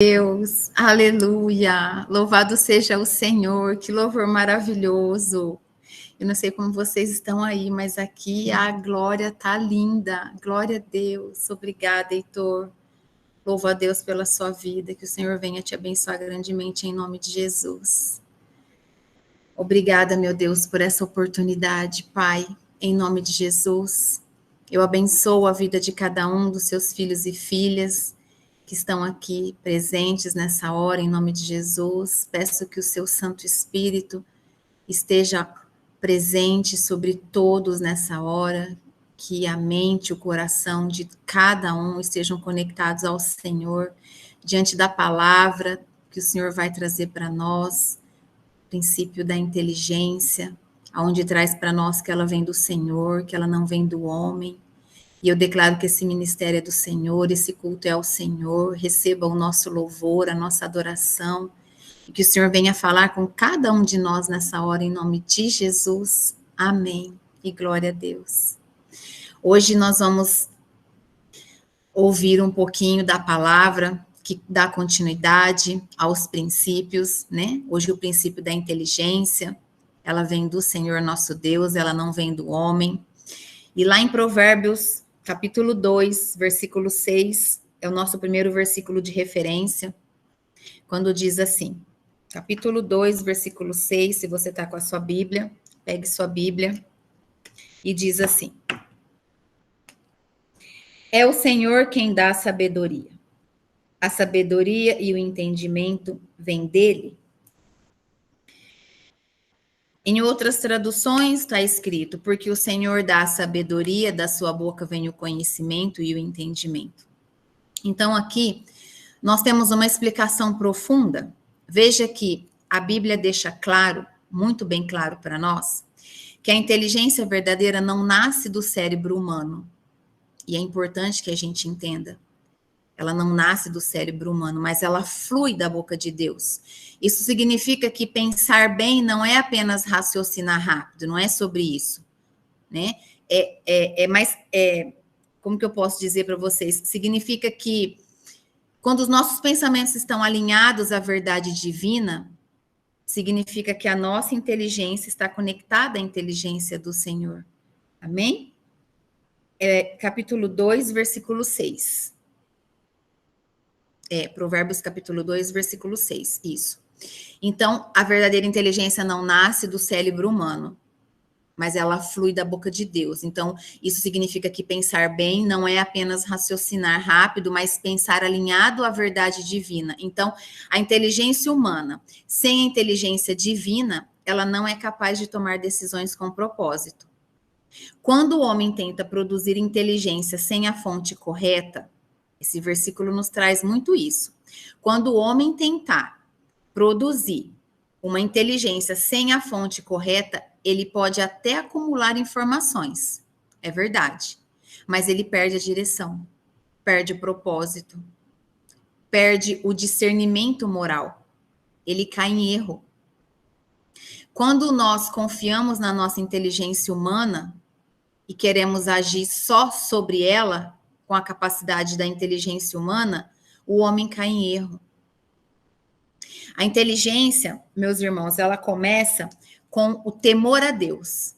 Deus, aleluia, louvado seja o Senhor, que louvor maravilhoso. Eu não sei como vocês estão aí, mas aqui a glória tá linda, glória a Deus, obrigada, Heitor, louvo a Deus pela sua vida, que o Senhor venha te abençoar grandemente em nome de Jesus. Obrigada, meu Deus, por essa oportunidade, Pai, em nome de Jesus. Eu abençoo a vida de cada um dos seus filhos e filhas, que estão aqui presentes nessa hora, em nome de Jesus. Peço que o seu Santo Espírito esteja presente sobre todos nessa hora, que a mente, o coração de cada um estejam conectados ao Senhor, diante da palavra que o Senhor vai trazer para nós, princípio da inteligência, aonde traz para nós que ela vem do Senhor, que ela não vem do homem. E eu declaro que esse ministério é do Senhor, esse culto é ao Senhor, receba o nosso louvor, a nossa adoração, e que o Senhor venha falar com cada um de nós nessa hora, em nome de Jesus. Amém. E glória a Deus. Hoje nós vamos ouvir um pouquinho da palavra que dá continuidade aos princípios, né? Hoje o princípio da inteligência, ela vem do Senhor nosso Deus, ela não vem do homem. E lá em Provérbios, capítulo 2, versículo 6, é o nosso primeiro versículo de referência, quando diz assim, capítulo 2, versículo 6, se você está com a sua Bíblia, pegue sua Bíblia, e diz assim, é o Senhor quem dá a sabedoria e o entendimento vêm dele. Em outras traduções está escrito, porque o Senhor dá a sabedoria, da sua boca vem o conhecimento e o entendimento. Então aqui nós temos uma explicação profunda. Veja que a Bíblia deixa claro, muito bem claro para nós, que a inteligência verdadeira não nasce do cérebro humano. E é importante que a gente entenda. Ela não nasce do cérebro humano, mas ela flui da boca de Deus. Isso significa que pensar bem não é apenas raciocinar rápido, não é sobre isso, né? Como que eu posso dizer para vocês? Significa que quando os nossos pensamentos estão alinhados à verdade divina, significa que a nossa inteligência está conectada à inteligência do Senhor. Amém? Capítulo 2, versículo 6. Provérbios capítulo 2, versículo 6. Isso. Então, a verdadeira inteligência não nasce do cérebro humano, mas ela flui da boca de Deus. Então, isso significa que pensar bem não é apenas raciocinar rápido, mas pensar alinhado à verdade divina. Então, a inteligência humana, sem a inteligência divina, ela não é capaz de tomar decisões com propósito. Quando o homem tenta produzir inteligência sem a fonte correta, esse versículo nos traz muito isso. Quando o homem tentar produzir uma inteligência sem a fonte correta, ele pode até acumular informações, é verdade, mas ele perde a direção, perde o propósito, perde o discernimento moral, ele cai em erro. Quando nós confiamos na nossa inteligência humana e queremos agir só sobre ela, com a capacidade da inteligência humana, o homem cai em erro. A inteligência, meus irmãos, ela começa com o temor a Deus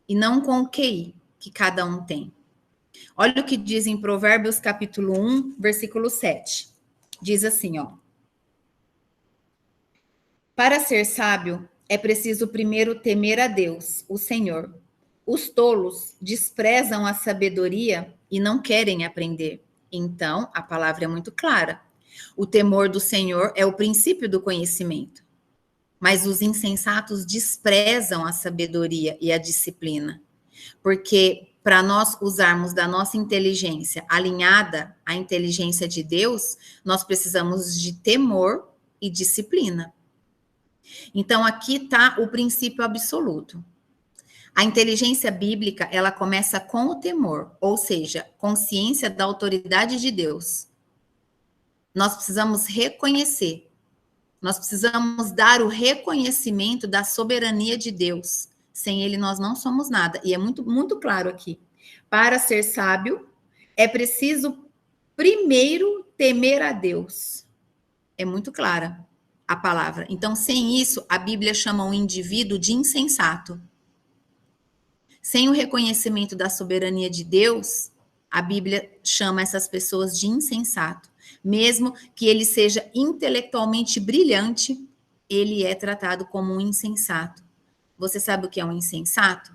e não com o QI que cada um tem. Olha o que diz em Provérbios capítulo 1, versículo 7. Diz assim, ó. Para ser sábio, é preciso primeiro temer a Deus, o Senhor. Os tolos desprezam a sabedoria e não querem aprender. Então, a palavra é muito clara. O temor do Senhor é o princípio do conhecimento. Mas os insensatos desprezam a sabedoria e a disciplina. Porque para nós usarmos da nossa inteligência alinhada à inteligência de Deus, nós precisamos de temor e disciplina. Então, aqui está o princípio absoluto. A inteligência bíblica, ela começa com o temor, ou seja, consciência da autoridade de Deus. Nós precisamos reconhecer, nós precisamos dar o reconhecimento da soberania de Deus. Sem ele, nós não somos nada. E é muito, muito claro aqui. Para ser sábio, é preciso primeiro temer a Deus. É muito clara a palavra. Então, sem isso, a Bíblia chama o indivíduo de insensato. Sem o reconhecimento da soberania de Deus, a Bíblia chama essas pessoas de insensato. Mesmo que ele seja intelectualmente brilhante, ele é tratado como um insensato. Você sabe o que é um insensato?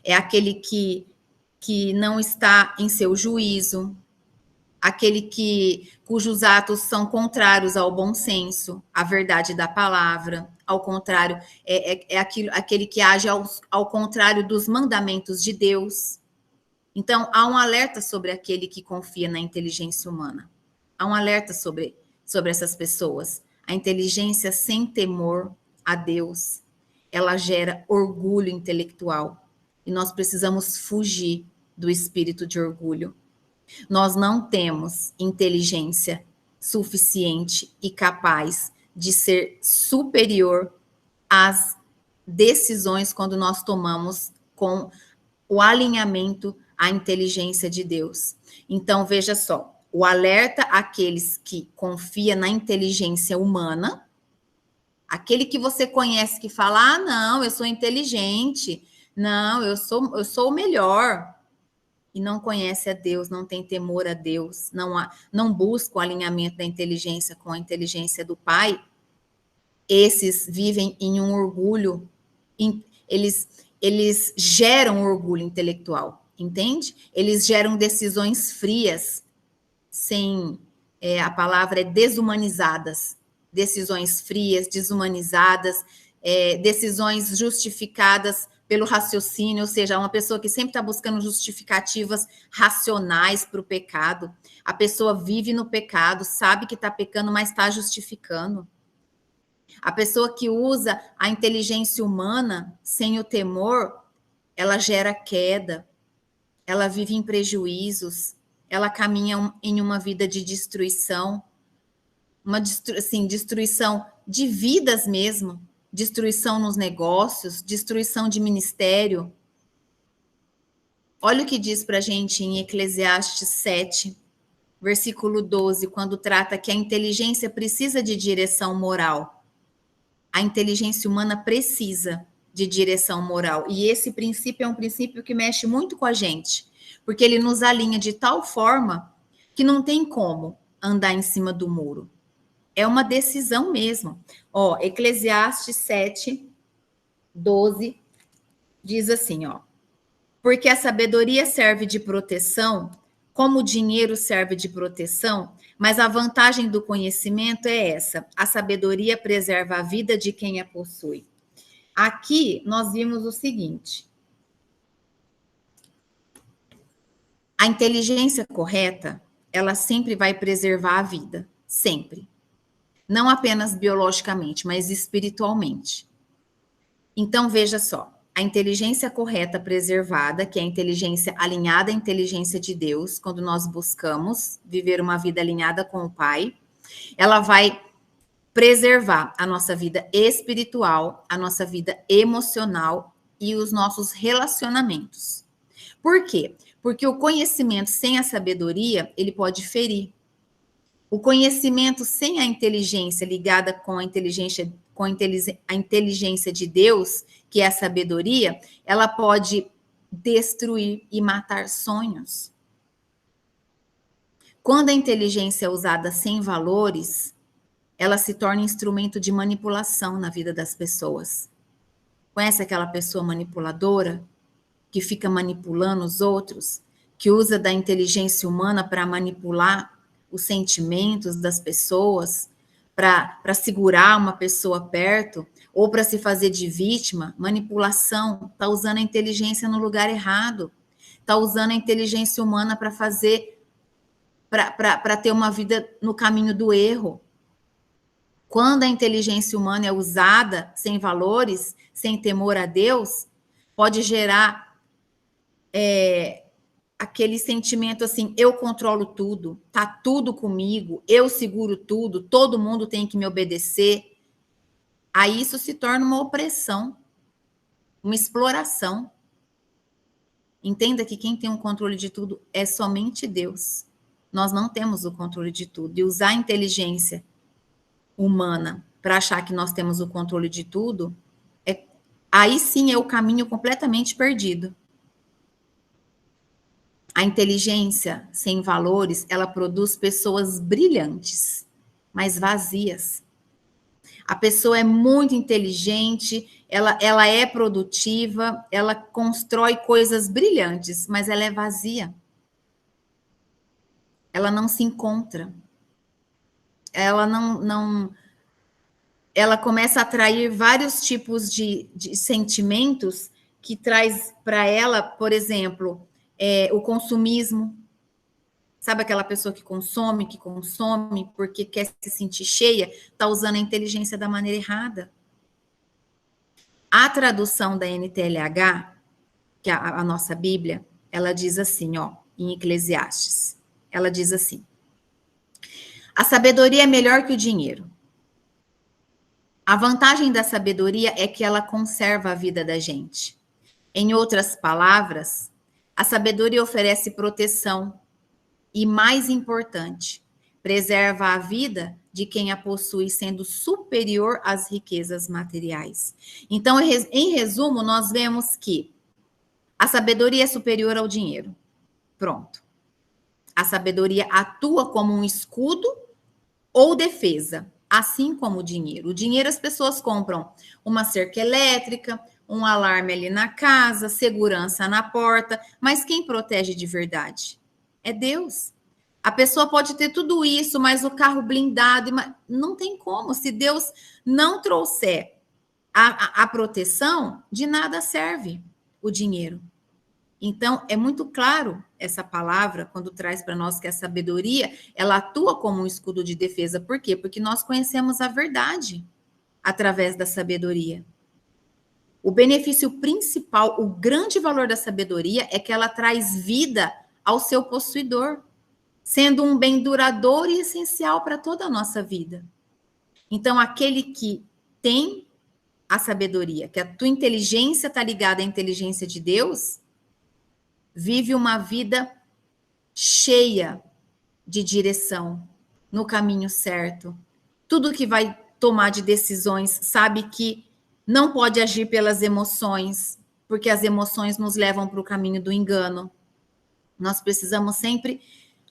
É aquele que não está em seu juízo, aquele cujos atos são contrários ao bom senso, à verdade da palavra, ao contrário, aquele que age ao contrário dos mandamentos de Deus. Então, há um alerta sobre aquele que confia na inteligência humana. Há um alerta sobre essas pessoas. A inteligência sem temor a Deus, ela gera orgulho intelectual. E nós precisamos fugir do espírito de orgulho. Nós não temos inteligência suficiente e capaz de ser superior às decisões quando nós tomamos com o alinhamento à inteligência de Deus. Então, veja só, o alerta àqueles que confiam na inteligência humana, aquele que você conhece que fala, não, eu sou inteligente, não, eu sou o melhor, e não conhece a Deus, não tem temor a Deus, não busca o alinhamento da inteligência com a inteligência do Pai, esses vivem em um orgulho, eles geram orgulho intelectual, entende? Eles geram decisões frias, a palavra é desumanizadas, decisões frias, desumanizadas, decisões justificadas pelo raciocínio, ou seja, uma pessoa que sempre está buscando justificativas racionais para o pecado. A pessoa vive no pecado, sabe que está pecando, mas está justificando. A pessoa que usa a inteligência humana sem o temor, ela gera queda, ela vive em prejuízos, ela caminha em uma vida de destruição, destruição de vidas mesmo, destruição nos negócios, destruição de ministério. Olha o que diz para a gente em Eclesiastes 7, versículo 12, quando trata que a inteligência precisa de direção moral. A inteligência humana precisa de direção moral. E esse princípio é um princípio que mexe muito com a gente, porque ele nos alinha de tal forma que não tem como andar em cima do muro. É uma decisão mesmo. Ó, Eclesiastes 7, 12, diz assim, ó. Porque a sabedoria serve de proteção, como o dinheiro serve de proteção, mas a vantagem do conhecimento é essa: a sabedoria preserva a vida de quem a possui. Aqui nós vimos o seguinte: a inteligência correta, ela sempre vai preservar a vida, sempre. Não apenas biologicamente, mas espiritualmente. Então, veja só, a inteligência correta preservada, que é a inteligência alinhada à inteligência de Deus, quando nós buscamos viver uma vida alinhada com o Pai, ela vai preservar a nossa vida espiritual, a nossa vida emocional e os nossos relacionamentos. Por quê? Porque o conhecimento sem a sabedoria, ele pode ferir. O conhecimento sem a inteligência ligada com a inteligência de Deus, que é a sabedoria, ela pode destruir e matar sonhos. Quando a inteligência é usada sem valores, ela se torna instrumento de manipulação na vida das pessoas. Conhece aquela pessoa manipuladora que fica manipulando os outros, que usa da inteligência humana para manipular os sentimentos das pessoas, para segurar uma pessoa perto, ou para se fazer de vítima? Manipulação, está usando a inteligência no lugar errado, está usando a inteligência humana para ter uma vida no caminho do erro. Quando a inteligência humana é usada sem valores, sem temor a Deus, pode gerar aquele sentimento assim, eu controlo tudo, tá tudo comigo, eu seguro tudo, todo mundo tem que me obedecer. Aí isso se torna uma opressão, uma exploração. Entenda que quem tem o controle de tudo é somente Deus. Nós não temos o controle de tudo. E usar a inteligência humana para achar que nós temos o controle de tudo, aí sim é o caminho completamente perdido. A inteligência sem valores, ela produz pessoas brilhantes, mas vazias. A pessoa é muito inteligente, ela é produtiva, ela constrói coisas brilhantes, mas ela é vazia. Ela não se encontra. Ela ela começa a atrair vários tipos de sentimentos que traz para ela, por exemplo, o consumismo. Sabe aquela pessoa que consome porque quer se sentir cheia, está usando a inteligência da maneira errada. A tradução da NTLH, que é a nossa Bíblia, ela diz assim, ó, em Eclesiastes. Ela diz assim: a sabedoria é melhor que o dinheiro. A vantagem da sabedoria é que ela conserva a vida da gente. Em outras palavras, a sabedoria oferece proteção e, mais importante, preserva a vida de quem a possui, sendo superior às riquezas materiais. Então, em resumo, nós vemos que a sabedoria é superior ao dinheiro. Pronto. A sabedoria atua como um escudo ou defesa, assim como o dinheiro. O dinheiro as pessoas compram uma cerca elétrica, um alarme ali na casa, segurança na porta, mas quem protege de verdade? É Deus. A pessoa pode ter tudo isso, mas o carro blindado, não tem como. Se Deus não trouxer a proteção, de nada serve o dinheiro. Então, é muito claro essa palavra, quando traz para nós que a sabedoria, ela atua como um escudo de defesa. Por quê? Porque nós conhecemos a verdade através da sabedoria. O benefício principal, o grande valor da sabedoria é que ela traz vida ao seu possuidor, sendo um bem duradouro e essencial para toda a nossa vida. Então, aquele que tem a sabedoria, que a tua inteligência está ligada à inteligência de Deus, vive uma vida cheia de direção, no caminho certo. Tudo que vai tomar de decisões, sabe que não pode agir pelas emoções, porque as emoções nos levam para o caminho do engano. Nós precisamos sempre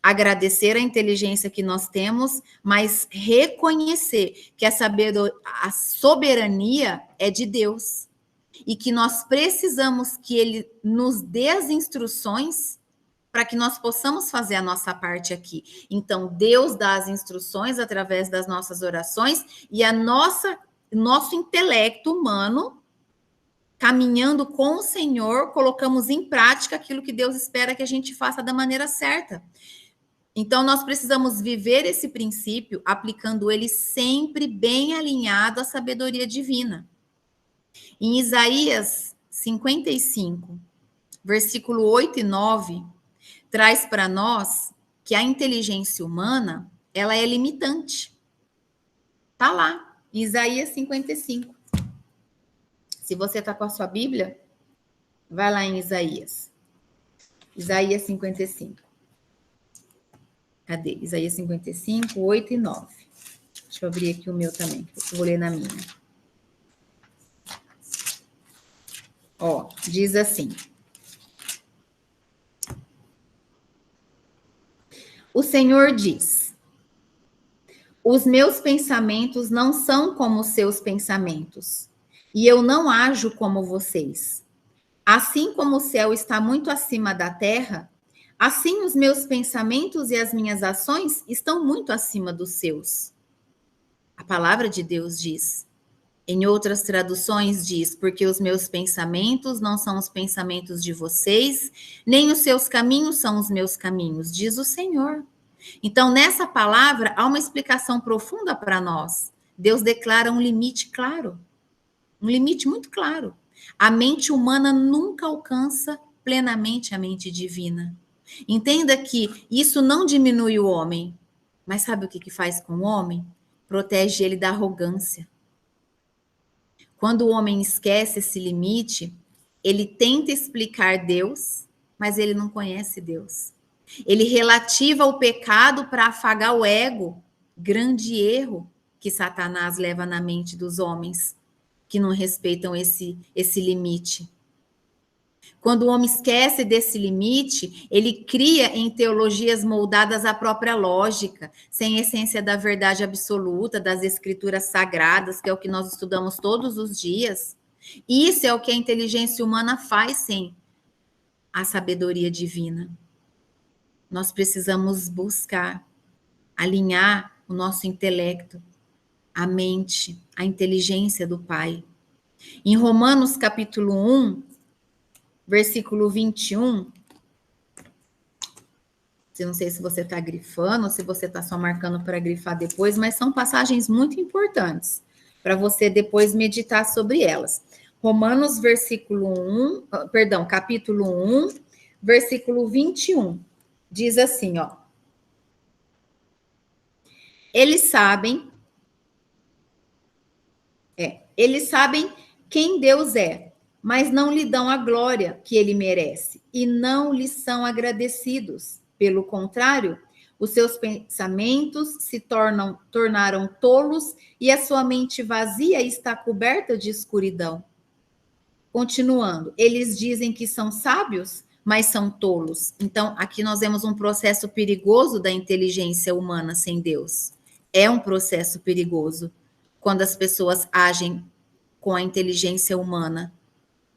agradecer a inteligência que nós temos, mas reconhecer que a soberania é de Deus e que nós precisamos que Ele nos dê as instruções para que nós possamos fazer a nossa parte aqui. Então, Deus dá as instruções através das nossas orações e nosso intelecto humano, caminhando com o Senhor, colocamos em prática aquilo que Deus espera que a gente faça da maneira certa. Então, nós precisamos viver esse princípio, aplicando ele sempre bem alinhado à sabedoria divina. Em Isaías 55, versículo 8 e 9, traz para nós que a inteligência humana, ela é limitante. Tá lá, Isaías 55. Se você está com a sua Bíblia, vai lá em Isaías. Isaías 55. Cadê? Isaías 55, 8 e 9. Deixa eu abrir aqui o meu também, eu vou ler na minha. Ó, diz assim: o Senhor diz: os meus pensamentos não são como os seus pensamentos, e eu não ajo como vocês. Assim como o céu está muito acima da terra, assim os meus pensamentos e as minhas ações estão muito acima dos seus. A palavra de Deus diz. Em outras traduções diz, porque os meus pensamentos não são os pensamentos de vocês, nem os seus caminhos são os meus caminhos, diz o Senhor. Então, nessa palavra, há uma explicação profunda para nós. Deus declara um limite claro, um limite muito claro. A mente humana nunca alcança plenamente a mente divina. Entenda que isso não diminui o homem, mas sabe o que faz com o homem? Protege ele da arrogância. Quando o homem esquece esse limite, ele tenta explicar Deus, mas ele não conhece Deus. Ele relativa o pecado para afagar o ego. Grande erro. que Satanás leva na mente dos homens que não respeitam esse limite. Quando o homem esquece desse limite, ele cria em teologias moldadas à própria lógica, sem essência da verdade absoluta, das escrituras sagradas, que é o que nós estudamos todos os dias. Isso é o que a inteligência humana faz sem a sabedoria divina. Nós precisamos buscar alinhar o nosso intelecto, a mente, a inteligência do Pai. Em Romanos capítulo 1, versículo 21, eu não sei se você está grifando ou se você está só marcando para grifar depois, mas são passagens muito importantes para você depois meditar sobre elas. Romanos capítulo 1, versículo 21, diz assim, ó. Eles sabem quem Deus é, mas não lhe dão a glória que ele merece e não lhe são agradecidos. Pelo contrário, os seus pensamentos se tornaram tolos e a sua mente vazia está coberta de escuridão. Continuando, eles dizem que são sábios, mas são tolos. Então, aqui nós vemos um processo perigoso da inteligência humana sem Deus. É um processo perigoso quando as pessoas agem com a inteligência humana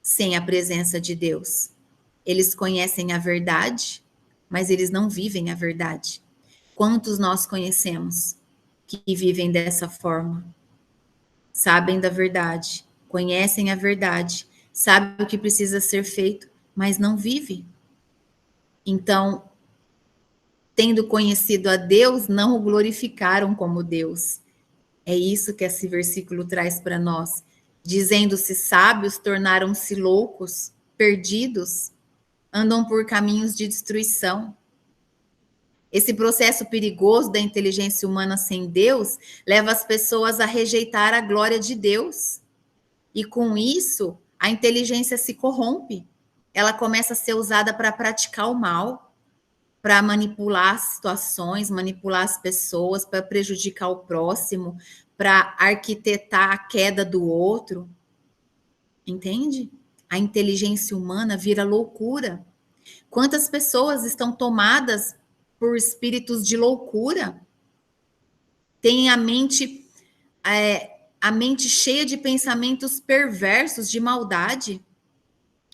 sem a presença de Deus. Eles conhecem a verdade, mas eles não vivem a verdade. Quantos nós conhecemos que vivem dessa forma? Sabem da verdade, conhecem a verdade, sabem o que precisa ser feito, mas não vivem. Então, tendo conhecido a Deus, não o glorificaram como Deus. É isso que esse versículo traz para nós. Dizendo-se sábios, tornaram-se loucos, perdidos, andam por caminhos de destruição. Esse processo perigoso da inteligência humana sem Deus leva as pessoas a rejeitar a glória de Deus. E com isso, a inteligência se corrompe. Ela começa a ser usada para praticar o mal, para manipular situações, manipular as pessoas, para prejudicar o próximo, para arquitetar a queda do outro. Entende? A inteligência humana vira loucura. Quantas pessoas estão tomadas por espíritos de loucura? Tem a mente cheia de pensamentos perversos, de maldade.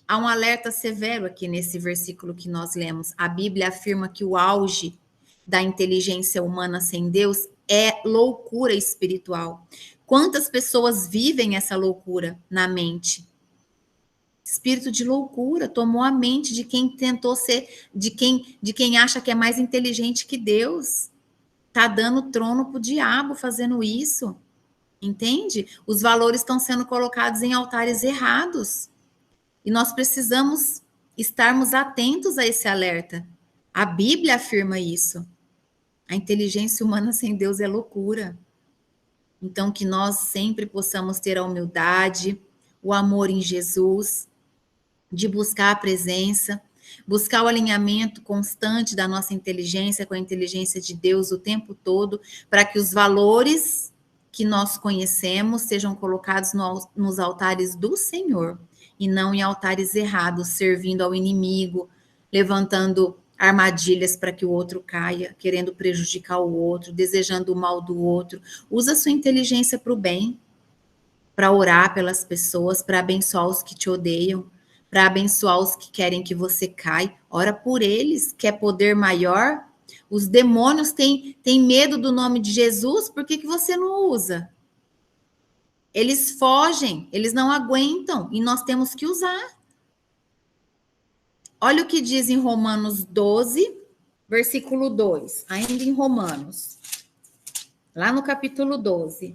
Há um alerta severo aqui nesse versículo que nós lemos. A Bíblia afirma que o auge da inteligência humana sem Deus é loucura espiritual. Quantas pessoas vivem essa loucura na mente? Espírito de loucura tomou a mente de quem tentou ser, de quem acha que é mais inteligente que Deus. Tá dando trono pro diabo fazendo isso. Entende? Os valores estão sendo colocados em altares errados. E nós precisamos estarmos atentos a esse alerta. A Bíblia afirma isso. A inteligência humana sem Deus é loucura. Então, que nós sempre possamos ter a humildade, o amor em Jesus, de buscar a presença, buscar o alinhamento constante da nossa inteligência com a inteligência de Deus o tempo todo, para que os valores que nós conhecemos sejam colocados nos altares do Senhor, e não em altares errados, servindo ao inimigo, levantando armadilhas para que o outro caia, querendo prejudicar o outro, desejando o mal do outro. Usa a sua inteligência para o bem, para orar pelas pessoas, para abençoar os que te odeiam, para abençoar os que querem que você caia. Ora por eles, quer poder maior. Os demônios têm medo do nome de Jesus, por que você não usa? Eles fogem, eles não aguentam, e nós temos que usar. Olha o que diz em Romanos 12, versículo 2, ainda em Romanos, lá no capítulo 12.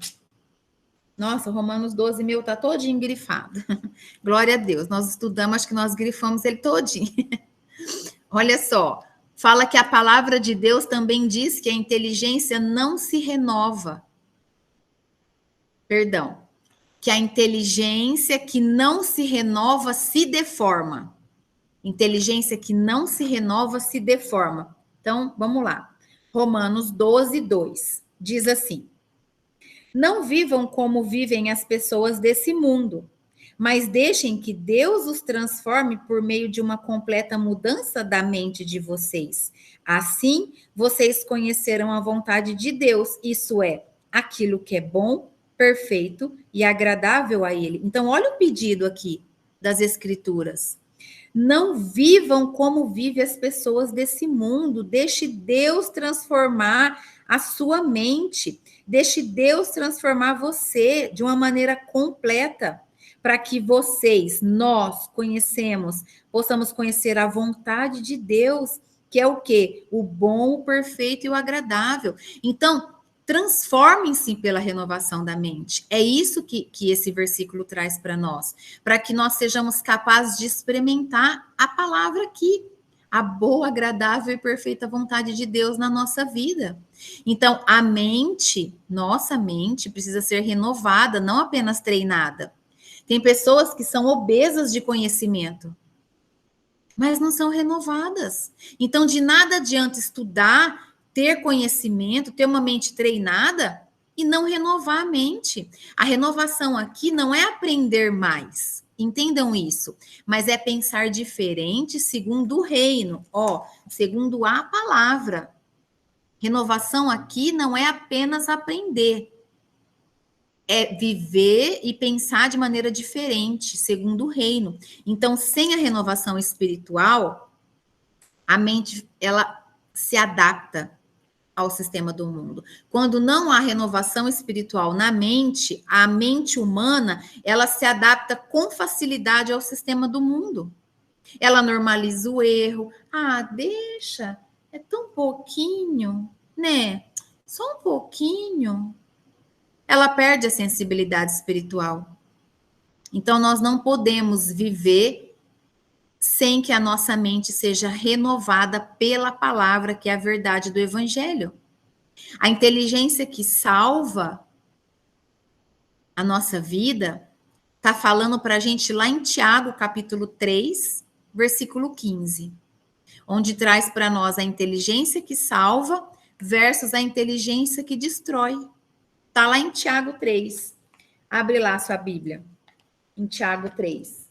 Nossa, Romanos 12, meu, tá todinho grifado. Glória a Deus, nós estudamos, acho que nós grifamos ele todinho. Olha só, fala que a palavra de Deus também diz que a inteligência não se renova. Perdão, que a inteligência que não se renova se deforma. Inteligência que não se renova se deforma. Então, vamos lá. Romanos 12, 2. Diz assim: Não vivam como vivem as pessoas desse mundo, mas deixem que Deus os transforme por meio de uma completa mudança da mente de vocês. Assim, vocês conhecerão a vontade de Deus, isso é, aquilo que é bom, perfeito e agradável a Ele. Então, olha o pedido aqui das Escrituras. Não vivam como vivem as pessoas desse mundo. Deixe Deus transformar a sua mente. Deixe Deus transformar você de uma maneira completa, para que vocês, nós, possamos conhecer a vontade de Deus, que é o quê? O bom, o perfeito e o agradável. Então, transformem-se pela renovação da mente. É isso que esse versículo traz para nós, para que nós sejamos capazes de experimentar a palavra aqui, a boa, agradável e perfeita vontade de Deus na nossa vida. Então, a mente, nossa mente, precisa ser renovada, não apenas treinada. Tem pessoas que são obesas de conhecimento, mas não são renovadas. Então, de nada adianta estudar, ter conhecimento, ter uma mente treinada e não renovar a mente. A renovação aqui não é aprender mais, entendam isso, mas é pensar diferente segundo o reino, segundo a palavra. Renovação aqui não é apenas aprender, é viver e pensar de maneira diferente, segundo o reino. Então, sem a renovação espiritual, a mente, ela se adapta ao sistema do mundo. Quando não há renovação espiritual na mente, a mente humana, ela se adapta com facilidade ao sistema do mundo. Ela normaliza o erro. Deixa, é tão pouquinho, né? Só um pouquinho. Ela perde a sensibilidade espiritual. Então, nós não podemos viver sem que a nossa mente seja renovada pela palavra, que é a verdade do Evangelho. A inteligência que salva a nossa vida está falando para a gente lá em Tiago, capítulo 3, versículo 15, onde traz para nós a inteligência que salva versus a inteligência que destrói. Está lá em Tiago 3. Abre lá a sua Bíblia. Em Tiago 3.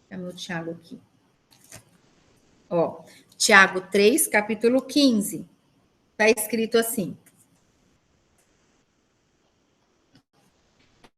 É meu Tiago aqui. Tiago 3, capítulo 15. Está escrito assim: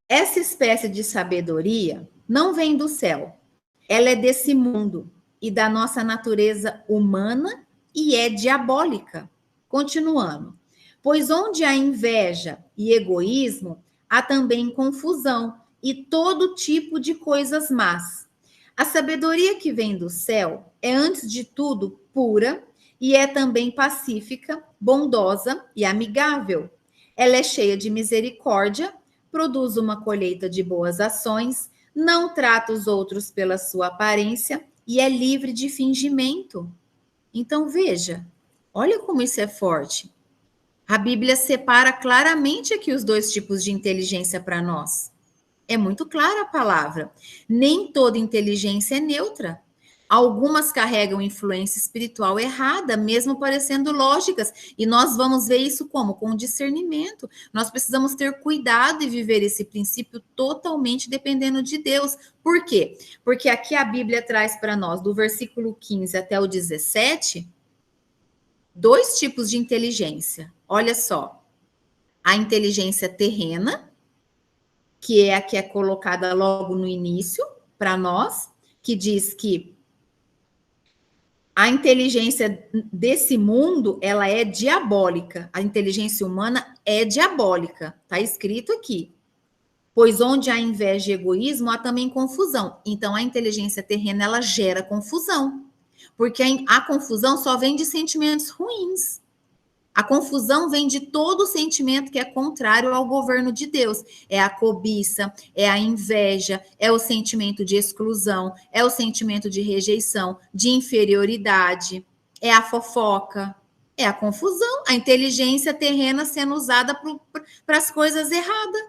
essa espécie de sabedoria não vem do céu. Ela é desse mundo e da nossa natureza humana e é diabólica. Continuando. Pois onde há inveja e egoísmo, há também confusão e todo tipo de coisas más. A sabedoria que vem do céu é, antes de tudo, pura e é também pacífica, bondosa e amigável. Ela é cheia de misericórdia, produz uma colheita de boas ações, não trata os outros pela sua aparência e é livre de fingimento. Então, veja, olha como isso é forte. A Bíblia separa claramente aqui os dois tipos de inteligência para nós. É muito clara a palavra. Nem toda inteligência é neutra. Algumas carregam influência espiritual errada, mesmo parecendo lógicas. E nós vamos ver isso como? Com discernimento. Nós precisamos ter cuidado e viver esse princípio totalmente dependendo de Deus. Por quê? Porque aqui a Bíblia traz para nós, do versículo 15 até o 17, dois tipos de inteligência. Olha só. A inteligência terrena, que é a que é colocada logo no início para nós, que diz que a inteligência desse mundo, ela é diabólica. A inteligência humana é diabólica. Está escrito aqui. Pois onde há inveja e egoísmo, há também confusão. Então, a inteligência terrena, ela gera confusão. Porque a confusão só vem de sentimentos ruins. A confusão vem de todo sentimento que é contrário ao governo de Deus. É a cobiça, é a inveja, é o sentimento de exclusão, é o sentimento de rejeição, de inferioridade, é a fofoca, é a confusão, a inteligência terrena sendo usada para as coisas erradas.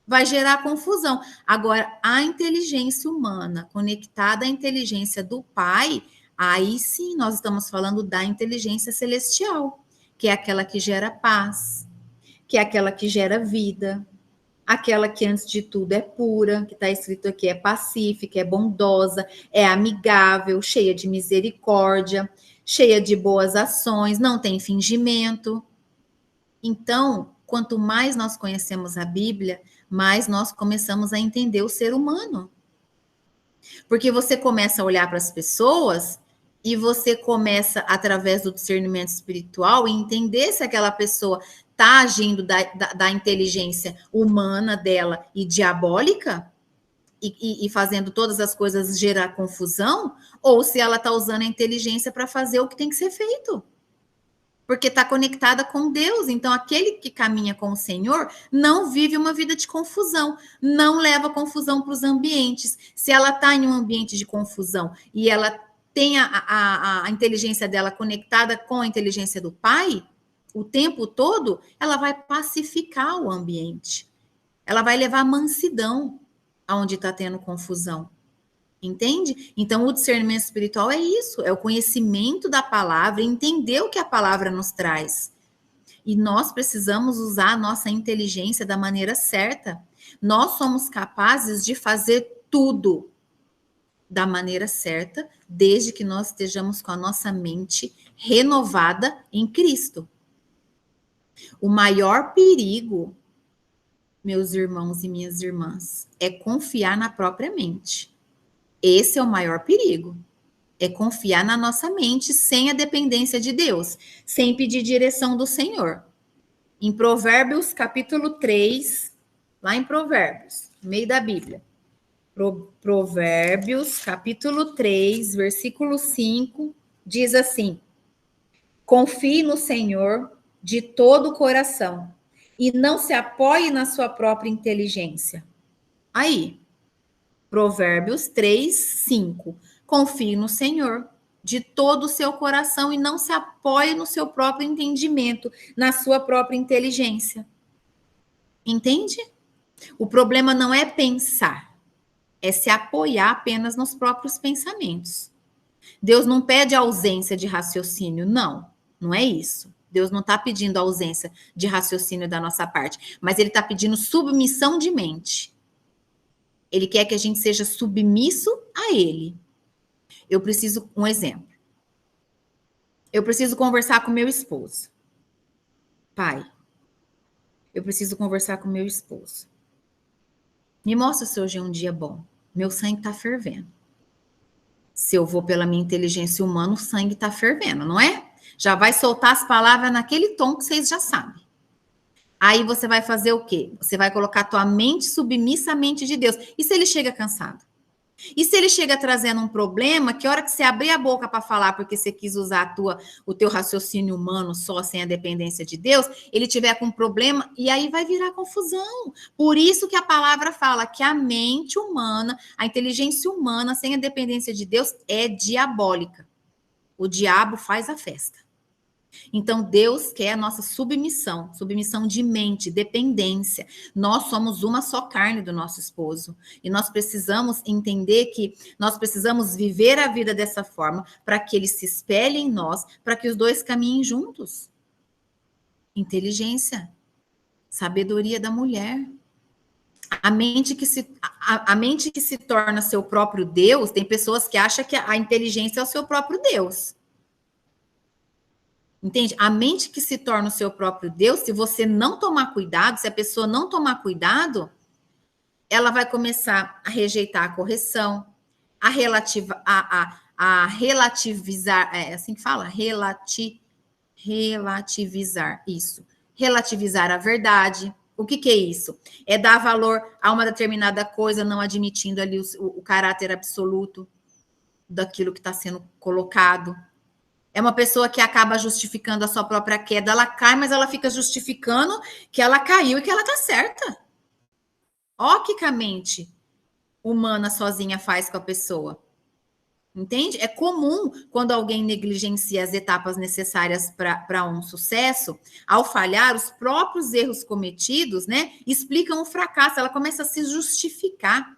Vai gerar confusão. Agora, a inteligência humana conectada à inteligência do Pai, aí sim nós estamos falando da inteligência celestial, que é aquela que gera paz, que é aquela que gera vida, aquela que antes de tudo é pura, que está escrito aqui, é pacífica, é bondosa, é amigável, cheia de misericórdia, cheia de boas ações, não tem fingimento. Então, quanto mais nós conhecemos a Bíblia, mais nós começamos a entender o ser humano. Porque você começa a olhar para as pessoas e você começa, através do discernimento espiritual, entender se aquela pessoa está agindo da inteligência humana dela e diabólica e fazendo todas as coisas gerar confusão, ou se ela está usando a inteligência para fazer o que tem que ser feito. Porque está conectada com Deus. Então, aquele que caminha com o Senhor não vive uma vida de confusão, não leva confusão para os ambientes. Se ela está em um ambiente de confusão e ela tem a inteligência dela conectada com a inteligência do Pai, o tempo todo, ela vai pacificar o ambiente. Ela vai levar mansidão aonde está tendo confusão. Entende? Então, o discernimento espiritual é isso, é o conhecimento da palavra, entender o que a palavra nos traz. E nós precisamos usar a nossa inteligência da maneira certa. Nós somos capazes de fazer tudo da maneira certa, desde que nós estejamos com a nossa mente renovada em Cristo. O maior perigo, meus irmãos e minhas irmãs, é confiar na própria mente. Esse é o maior perigo. É confiar na nossa mente sem a dependência de Deus, sem pedir direção do Senhor. Em Provérbios, capítulo 3, lá em Provérbios, no meio da Bíblia. Provérbios, capítulo 3, versículo 5, diz assim: confie no Senhor de todo o coração e não se apoie na sua própria inteligência. Aí, Provérbios 3, 5. Confie no Senhor de todo o seu coração e não se apoie no seu próprio entendimento, na sua própria inteligência. Entende? O problema não é pensar, é se apoiar apenas nos próprios pensamentos. Deus não pede ausência de raciocínio, não. Não é isso. Deus não está pedindo ausência de raciocínio da nossa parte, mas Ele está pedindo submissão de mente. Ele quer que a gente seja submisso a Ele. Eu preciso, um exemplo. Eu preciso conversar com meu esposo. Pai, eu preciso conversar com meu esposo. Me mostra se hoje é um dia bom. Meu sangue está fervendo. Se eu vou pela minha inteligência humana, o sangue está fervendo, não é? Já vai soltar as palavras naquele tom que vocês já sabem. Aí você vai fazer o quê? Você vai colocar a tua mente submissa à mente de Deus. E se ele chega cansado? E se ele chega trazendo um problema, que a hora que você abrir a boca para falar, porque você quis usar o teu raciocínio humano só sem a dependência de Deus, ele tiver com um problema, e aí vai virar confusão. Por isso que a palavra fala que a mente humana, a inteligência humana, sem a dependência de Deus, é diabólica. O diabo faz a festa. Então, Deus quer a nossa submissão de mente, dependência. Nós somos uma só carne do nosso esposo. E nós precisamos entender que nós precisamos viver a vida dessa forma para que ele se espelhe em nós, para que os dois caminhem juntos. Inteligência, sabedoria da mulher. A mente que se torna seu próprio Deus, tem pessoas que acham que a inteligência é o seu próprio Deus. Entende? A mente que se torna o seu próprio Deus, se você não tomar cuidado, se a pessoa não tomar cuidado, ela vai começar a rejeitar a correção, a relativizar, é assim que fala? Relativizar, isso. Relativizar a verdade. O que é isso? É dar valor a uma determinada coisa, não admitindo ali o caráter absoluto daquilo que está sendo colocado. É uma pessoa que acaba justificando a sua própria queda. Ela cai, mas ela fica justificando que ela caiu e que ela está certa. Ó que a mente humana sozinha faz com a pessoa. Entende? É comum quando alguém negligencia as etapas necessárias para um sucesso, ao falhar, os próprios erros cometidos, né, explicam o fracasso. Ela começa a se justificar.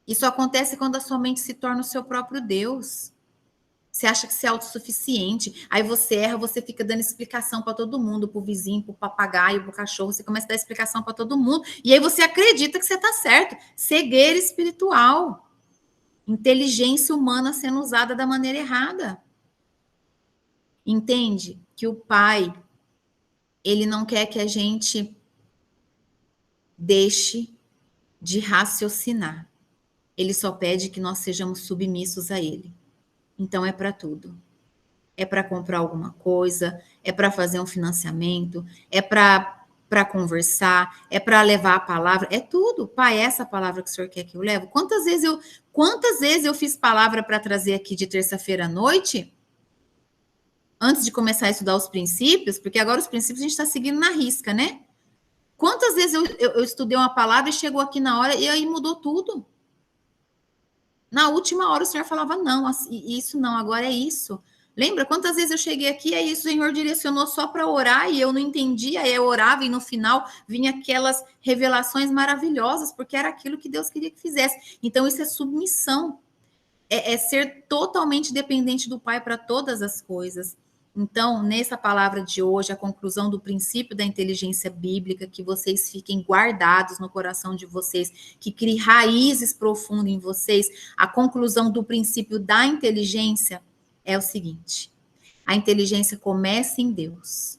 Isso acontece quando a sua mente se torna o seu próprio Deus. Você acha que você é autossuficiente. Aí você erra, você fica dando explicação para todo mundo, para o vizinho, para o papagaio, para o cachorro. Você começa a dar explicação para todo mundo. E aí você acredita que você está certo. Cegueira espiritual. Inteligência humana sendo usada da maneira errada. Entende que o Pai, ele não quer que a gente deixe de raciocinar. Ele só pede que nós sejamos submissos a ele. Então é para tudo. É para comprar alguma coisa, é para fazer um financiamento, é para conversar, é para levar a palavra, é tudo. Pai, essa palavra que o senhor quer que eu levo? Quantas vezes eu fiz palavra para trazer aqui de terça-feira à noite, antes de começar a estudar os princípios, porque agora os princípios a gente está seguindo na risca, né? Quantas vezes eu estudei uma palavra e chegou aqui na hora e aí mudou tudo? Na última hora o senhor falava, não, isso não, agora é isso. Lembra quantas vezes eu cheguei aqui e aí o Senhor direcionou só para orar e eu não entendia, aí eu orava e no final vinha aquelas revelações maravilhosas, porque era aquilo que Deus queria que fizesse. Então isso é submissão, é ser totalmente dependente do Pai para todas as coisas. Então, nessa palavra de hoje, a conclusão do princípio da inteligência bíblica, que vocês fiquem guardados no coração de vocês, que crie raízes profundas em vocês, a conclusão do princípio da inteligência é o seguinte: a inteligência começa em Deus.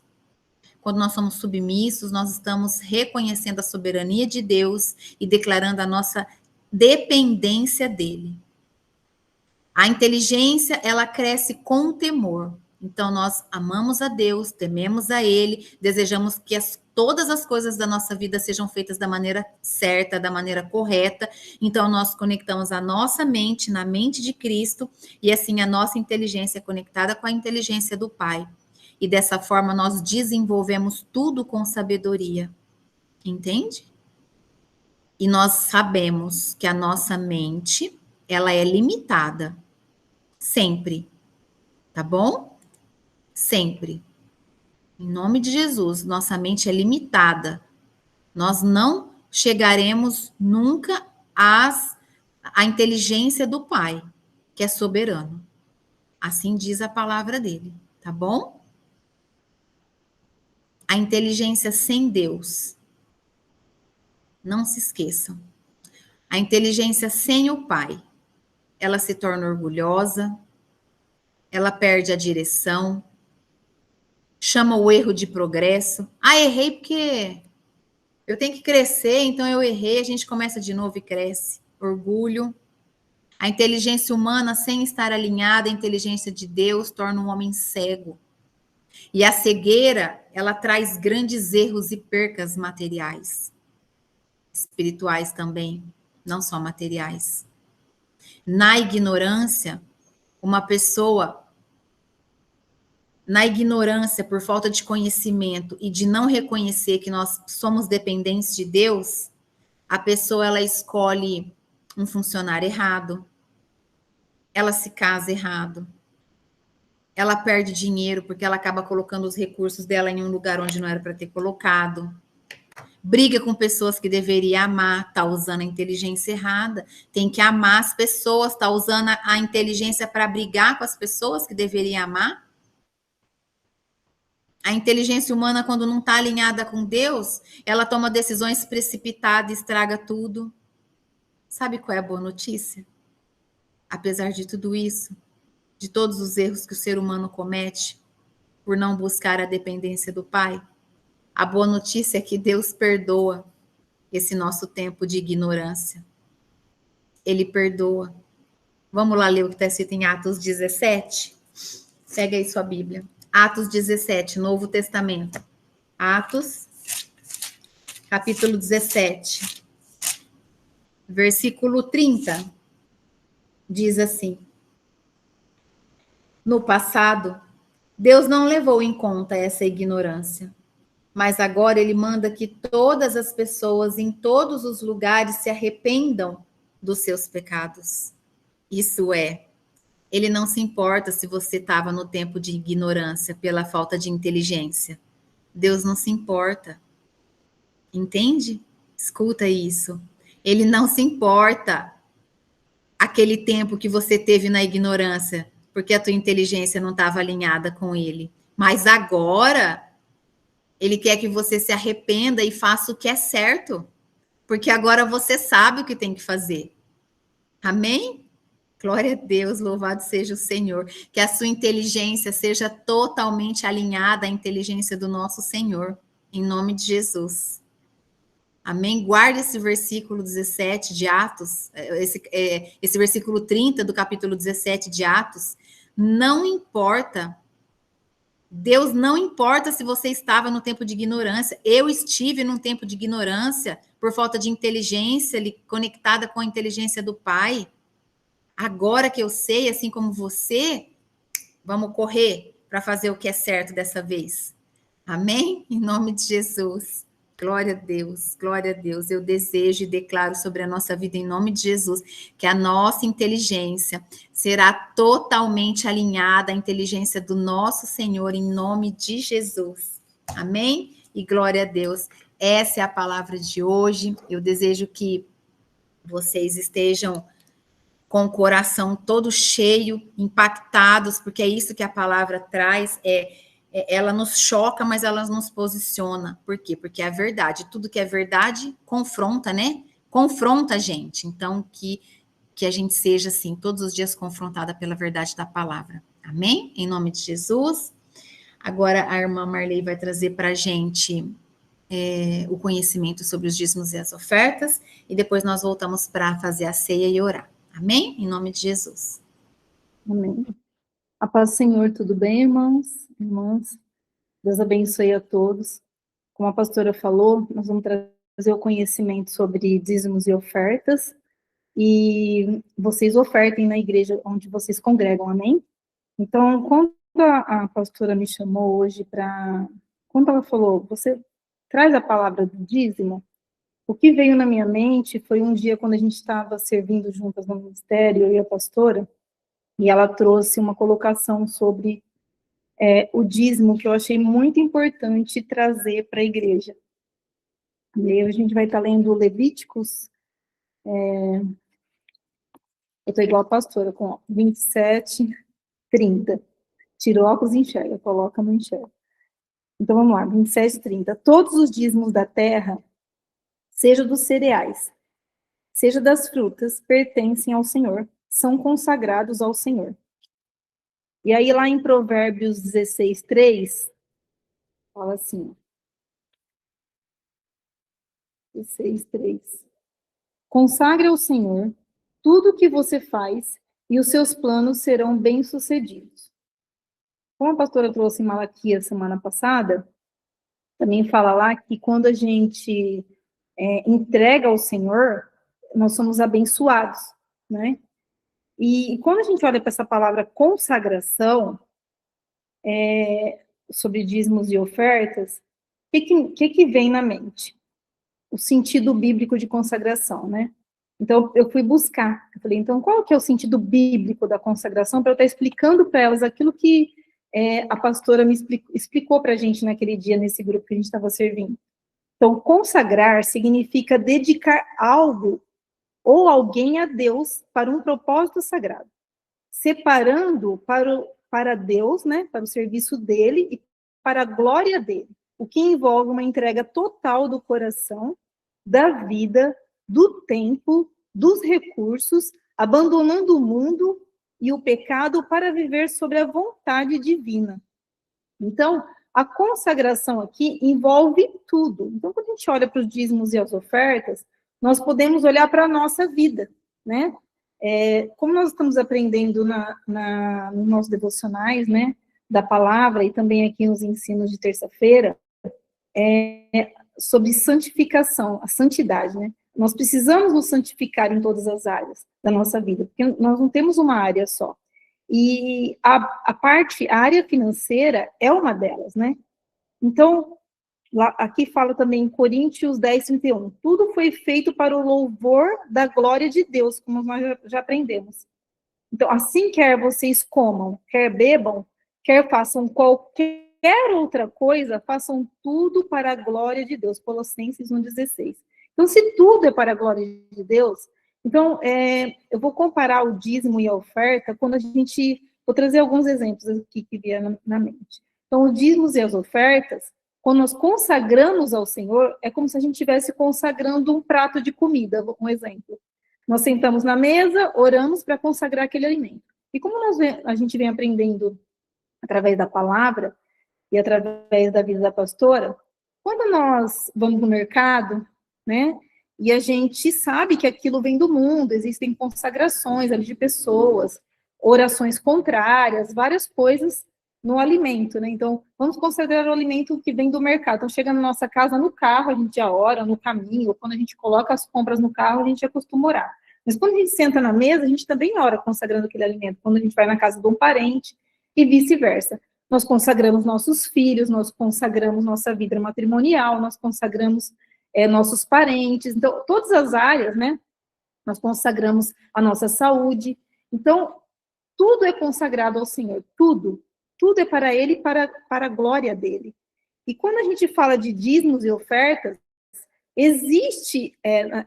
Quando nós somos submissos, nós estamos reconhecendo a soberania de Deus e declarando a nossa dependência dele. A inteligência, ela cresce com o temor. Então, nós amamos a Deus, tememos a Ele, desejamos que todas as coisas da nossa vida sejam feitas da maneira certa, da maneira correta. Então, nós conectamos a nossa mente na mente de Cristo e, assim, a nossa inteligência é conectada com a inteligência do Pai. E, dessa forma, nós desenvolvemos tudo com sabedoria. Entende? E nós sabemos que a nossa mente, ela é limitada. Sempre. Tá bom? Sempre. Em nome de Jesus, nossa mente é limitada. Nós não chegaremos nunca à inteligência do Pai, que é soberano. Assim diz a palavra dele, tá bom? A inteligência sem Deus. Não se esqueçam. A inteligência sem o Pai, ela se torna orgulhosa, ela perde a direção, chama o erro de progresso. Ah, errei porque eu tenho que crescer, então eu errei, a gente começa de novo e cresce. Orgulho. A inteligência humana, sem estar alinhada à inteligência de Deus, torna um homem cego. E a cegueira, ela traz grandes erros e percas materiais. Espirituais também, não só materiais. Na ignorância, uma pessoa na ignorância, por falta de conhecimento e de não reconhecer que nós somos dependentes de Deus, a pessoa ela escolhe um funcionário errado, ela se casa errado, ela perde dinheiro porque ela acaba colocando os recursos dela em um lugar onde não era para ter colocado, briga com pessoas que deveria amar, está usando a inteligência errada, tem que amar as pessoas, está usando a inteligência para brigar com as pessoas que deveria amar. A inteligência humana, quando não está alinhada com Deus, ela toma decisões precipitadas, estraga tudo. Sabe qual é a boa notícia? Apesar de tudo isso, de todos os erros que o ser humano comete por não buscar a dependência do Pai, a boa notícia é que Deus perdoa esse nosso tempo de ignorância. Ele perdoa. Vamos lá ler o que está escrito em Atos 17? Pega aí sua Bíblia. Atos 17, Novo Testamento. Atos, capítulo 17, versículo 30. Diz assim: no passado, Deus não levou em conta essa ignorância, mas agora ele manda que todas as pessoas em todos os lugares se arrependam dos seus pecados. Isso é, ele não se importa se você estava no tempo de ignorância pela falta de inteligência. Deus não se importa. Entende? Escuta isso. Ele não se importa aquele tempo que você teve na ignorância. porque a tua inteligência não estava alinhada com ele. Mas agora, ele quer que você se arrependa e faça o que é certo, porque agora você sabe o que tem que fazer. Amém? Glória a Deus, louvado seja o Senhor. Que a sua inteligência seja totalmente alinhada à inteligência do nosso Senhor, em nome de Jesus. Amém? Guarde esse versículo 17 de Atos, esse versículo 30 do capítulo 17 de Atos. Não importa, Deus não importa se você estava no tempo de ignorância. Eu estive num tempo de ignorância por falta de inteligência, conectada com a inteligência do Pai. Agora que eu sei, assim como você, vamos correr para fazer o que é certo dessa vez. Amém? Em nome de Jesus. Glória a Deus, glória a Deus. Eu desejo e declaro sobre a nossa vida, em nome de Jesus, que a nossa inteligência será totalmente alinhada à inteligência do nosso Senhor, em nome de Jesus. Amém? E glória a Deus. Essa é a palavra de hoje. Eu desejo que vocês estejam com o coração todo cheio, impactados, porque é isso que a palavra traz, ela nos choca, mas ela nos posiciona. Por quê? Porque é a verdade. Tudo que é verdade confronta, né? Confronta a gente. Então, que a gente seja, assim, todos os dias confrontada pela verdade da palavra. Amém? Em nome de Jesus. Agora, a irmã Marley vai trazer para a gente o conhecimento sobre os dízimos e as ofertas, e depois nós voltamos para fazer a ceia e orar. Amém? Em nome de Jesus. Amém. A paz do Senhor, tudo bem, irmãos? Irmãs, Deus abençoe a todos. Como a pastora falou, nós vamos trazer o conhecimento sobre dízimos e ofertas, e vocês ofertem na igreja onde vocês congregam, amém? Então, quando a pastora me chamou hoje quando ela falou, você traz a palavra do dízimo, o que veio na minha mente foi um dia quando a gente estava servindo juntas no ministério, eu e a pastora, e ela trouxe uma colocação sobre o dízimo, que eu achei muito importante trazer para a igreja. E aí a gente vai estar lendo Levíticos, eu estou igual a pastora, com 27, 30. Tira o óculos e enxerga, coloca, não enxerga. Então vamos lá, 27, 30. Todos os dízimos da terra, seja dos cereais, seja das frutas, pertencem ao Senhor, são consagrados ao Senhor. E aí lá em Provérbios 16, 3, fala assim, 16, 3. Consagre ao Senhor tudo o que você faz e os seus planos serão bem-sucedidos. Como a pastora trouxe em Malaquias semana passada, também fala lá que quando a gente entrega ao Senhor, nós somos abençoados, né? E quando a gente olha para essa palavra consagração, sobre dízimos e ofertas, o que vem na mente? O sentido bíblico de consagração, né? Então, eu fui buscar. Eu falei, então, qual que é o sentido bíblico da consagração? Para eu estar explicando para elas aquilo que a pastora me explicou para a gente naquele dia, nesse grupo que a gente estava servindo. Então, consagrar significa dedicar algo ou alguém a Deus para um propósito sagrado, separando para Deus, né, para o serviço dele e para a glória dele, o que envolve uma entrega total do coração, da vida, do tempo, dos recursos, abandonando o mundo e o pecado para viver sobre a vontade divina. Então, a consagração aqui envolve tudo. Então, quando a gente olha para os dízimos e as ofertas, nós podemos olhar para a nossa vida, né? Como nós estamos aprendendo nos nossos devocionais, né, da palavra, e também aqui nos ensinos de terça-feira, sobre santificação, a santidade, né? Nós precisamos nos santificar em todas as áreas da nossa vida, porque nós não temos uma área só. E a área financeira é uma delas, né? Então, aqui fala também em Coríntios 10, 31. Tudo foi feito para o louvor da glória de Deus, como nós já aprendemos. Então, assim quer vocês comam, quer bebam, quer façam qualquer outra coisa, façam tudo para a glória de Deus. Colossenses 1,16. Então, se tudo é para a glória de Deus, então, eu vou comparar o dízimo e a oferta quando a gente Vou trazer alguns exemplos aqui que vieram na mente. Então, os dízimos e as ofertas, quando nós consagramos ao Senhor, é como se a gente estivesse consagrando um prato de comida, um exemplo. Nós sentamos na mesa, oramos para consagrar aquele alimento. E como a gente vem aprendendo através da palavra e através da vida da pastora, quando nós vamos no mercado, né, e a gente sabe que aquilo vem do mundo, existem consagrações ali de pessoas, orações contrárias, várias coisas no alimento, né? Então, vamos consagrar o alimento que vem do mercado. Então, chega na nossa casa, no carro, a gente já ora, no caminho, ou quando a gente coloca as compras no carro, a gente já costuma orar. Mas quando a gente senta na mesa, a gente também ora consagrando aquele alimento. Quando a gente vai na casa de um parente, e vice-versa. Nós consagramos nossos filhos, nós consagramos nossa vida matrimonial, nós consagramos nossos parentes, então, todas as áreas, né, nós consagramos a nossa saúde, então, tudo é consagrado ao Senhor, tudo é para Ele e para a glória dEle. E quando a gente fala de dízimos e ofertas, existe,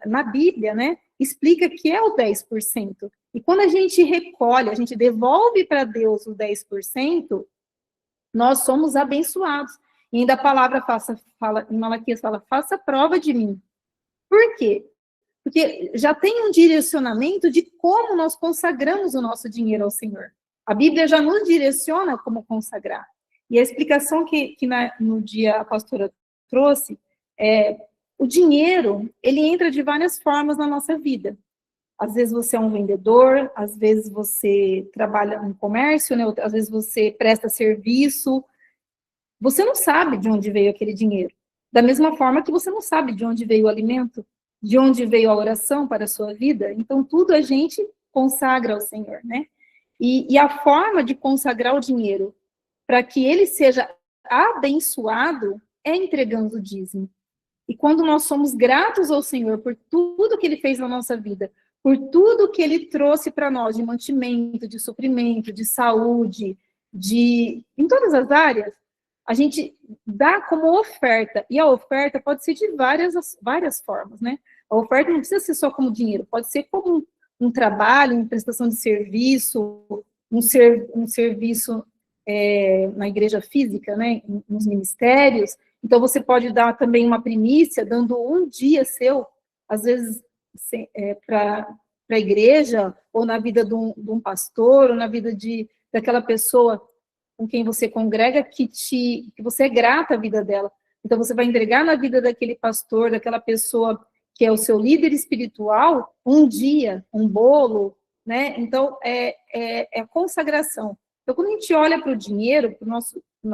na Bíblia, né, explica que é o 10%, e quando a gente recolhe, a gente devolve para Deus o 10%, nós somos abençoados. E ainda a palavra fala, em Malaquias fala, faça prova de mim. Por quê? Porque já tem um direcionamento de como nós consagramos o nosso dinheiro ao Senhor. A Bíblia já nos direciona como consagrar. E a explicação que no dia a pastora trouxe o dinheiro, ele entra de várias formas na nossa vida. Às vezes você é um vendedor, às vezes você trabalha no comércio, né? Às vezes você presta serviço. Você não sabe de onde veio aquele dinheiro. Da mesma forma que você não sabe de onde veio o alimento, de onde veio a oração para a sua vida. Então, tudo a gente consagra ao Senhor, né? E a forma de consagrar o dinheiro para que ele seja abençoado é entregando o dízimo. E quando nós somos gratos ao Senhor por tudo que Ele fez na nossa vida, por tudo que Ele trouxe para nós de mantimento, de suprimento, de saúde, em todas as áreas, a gente dá como oferta. E a oferta pode ser de várias formas, né? A oferta não precisa ser só como dinheiro, pode ser como um trabalho, uma prestação de serviço, um serviço na igreja física, né? Nos ministérios. Então, você pode dar também uma primícia, dando um dia seu, às vezes, para a igreja, ou na vida de um pastor, ou na vida daquela pessoa com quem você congrega, que você é grata à vida dela. Então, você vai entregar na vida daquele pastor, daquela pessoa que é o seu líder espiritual, um dia, um bolo, né? Então, é a consagração. Então, quando a gente olha para o dinheiro,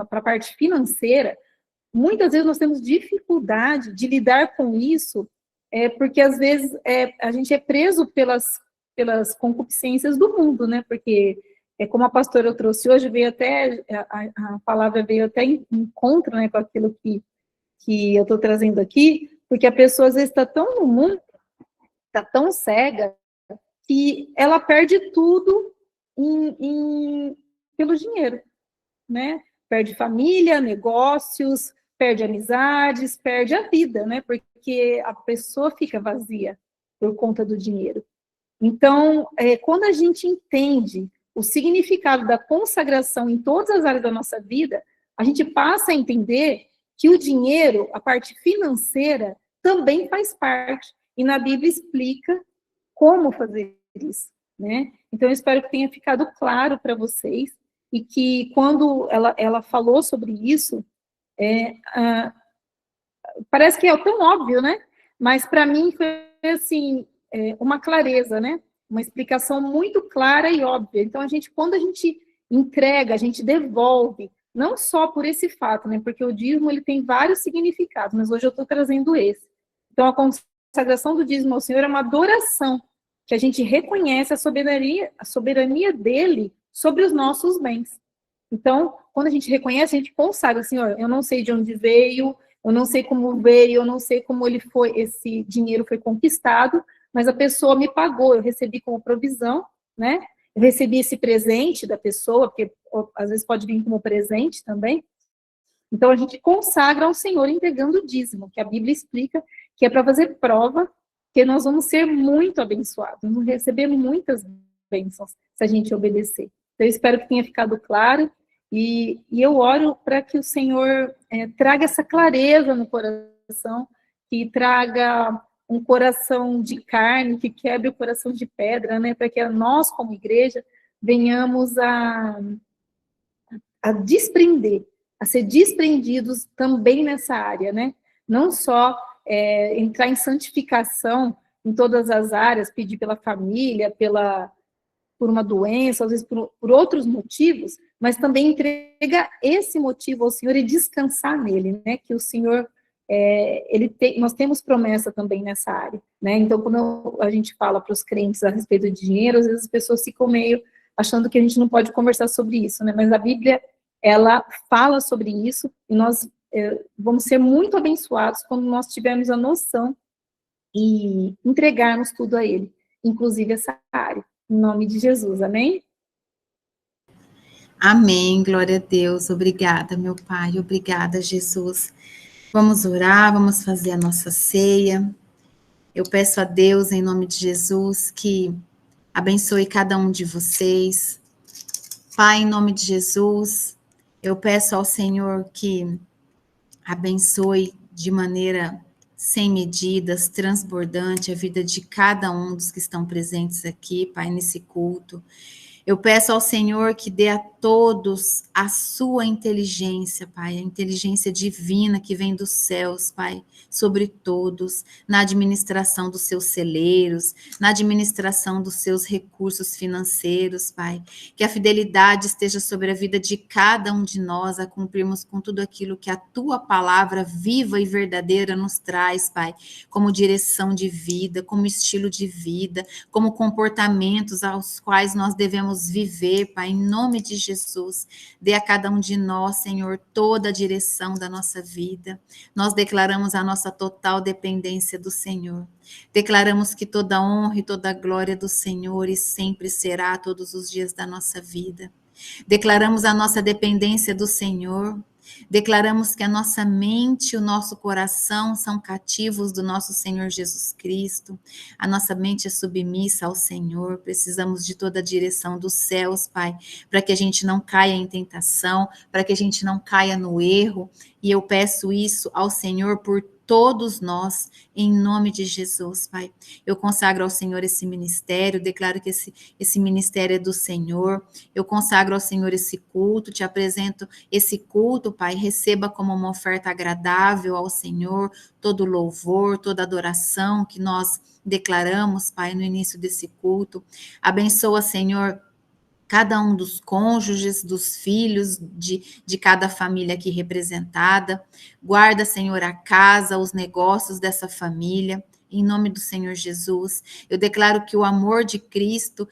para a parte financeira, muitas vezes nós temos dificuldade de lidar com isso, porque às vezes a gente é preso pelas concupiscências do mundo, né? Porque, como a pastora trouxe hoje, veio até, a palavra veio até em encontro, né, com aquilo que eu estou trazendo aqui, porque a pessoa às vezes está tão no mundo, está tão cega, que ela perde tudo pelo dinheiro, né? Perde família, negócios, perde amizades, perde a vida, né? Porque a pessoa fica vazia por conta do dinheiro. Então, quando a gente entende o significado da consagração em todas as áreas da nossa vida, a gente passa a entender que o dinheiro, a parte financeira, também faz parte. E na Bíblia explica como fazer isso, né? Então, eu espero que tenha ficado claro para vocês e que quando ela falou sobre isso, parece que é tão óbvio, né? Mas para mim foi assim, uma clareza, né? Uma explicação muito clara e óbvia. Então, quando a gente entrega, a gente devolve, não só por esse fato, né? Porque o dízimo ele tem vários significados, mas hoje eu estou trazendo esse. Então, a consagração do dízimo ao Senhor é uma adoração, que a gente reconhece a soberania dele sobre os nossos bens. Então, quando a gente reconhece, a gente consagra, Senhor, eu não sei de onde veio, eu não sei como veio, eu não sei como esse dinheiro foi conquistado, mas a pessoa me pagou, eu recebi como provisão, né? Eu recebi esse presente da pessoa, porque às vezes pode vir como presente também. Então, a gente consagra ao Senhor entregando o dízimo, que a Bíblia explica que é para fazer prova que nós vamos ser muito abençoados, vamos receber muitas bênçãos se a gente obedecer. Eu espero que tenha ficado claro, e eu oro para que o Senhor traga essa clareza no coração, que traga um coração de carne, que quebre o coração de pedra, né, para que nós, como igreja, venhamos a desprender, a ser desprendidos também nessa área, né? Não só entrar em santificação em todas as áreas, pedir pela família, por uma doença, às vezes por outros motivos, mas também entregar esse motivo ao Senhor e descansar nele, né? Que o Senhor, nós temos promessa também nessa área, né? Então, quando a gente fala para os crentes a respeito de dinheiro, às vezes as pessoas ficam meio achando que a gente não pode conversar sobre isso, né? Mas a Bíblia, ela fala sobre isso, e nós vamos ser muito abençoados quando nós tivermos a noção e entregarmos tudo a Ele, inclusive essa área. Em nome de Jesus, amém? Amém, glória a Deus. Obrigada, meu Pai, obrigada, Jesus. Vamos orar, vamos fazer a nossa ceia. Eu peço a Deus, em nome de Jesus, que abençoe cada um de vocês. Pai, em nome de Jesus, eu peço ao Senhor que abençoe de maneira sem medidas, transbordante, a vida de cada um dos que estão presentes aqui, Pai, nesse culto. Eu peço ao Senhor que dê a todos a sua inteligência, Pai, a inteligência divina que vem dos céus, Pai, sobre todos, na administração dos seus celeiros, na administração dos seus recursos financeiros, Pai. Que a fidelidade esteja sobre a vida de cada um de nós, a cumprirmos com tudo aquilo que a tua palavra viva e verdadeira nos traz, Pai, como direção de vida, como estilo de vida, como comportamentos aos quais nós devemos viver, Pai, em nome de Jesus. Dê a cada um de nós, Senhor, toda a direção da nossa vida. Nós declaramos a nossa total dependência do Senhor. Declaramos que toda honra e toda glória do Senhor e sempre será todos os dias da nossa vida. Declaramos a nossa dependência do Senhor. Declaramos que a nossa mente e o nosso coração são cativos do nosso Senhor Jesus Cristo. A nossa mente é submissa ao Senhor. Precisamos de toda a direção dos céus, Pai, para que a gente não caia em tentação, para que a gente não caia no erro. E eu peço isso ao Senhor por todos nós, em nome de Jesus, Pai. Eu consagro ao Senhor esse ministério, declaro que esse ministério é do Senhor. Eu consagro ao Senhor esse culto, te apresento esse culto, Pai. Receba como uma oferta agradável ao Senhor todo louvor, toda adoração que nós declaramos, Pai, no início desse culto. Abençoa, Senhor, cada um dos cônjuges, dos filhos, de cada família aqui representada. Guarda, Senhor, a casa, os negócios dessa família, em nome do Senhor Jesus. Eu declaro que o amor de Cristo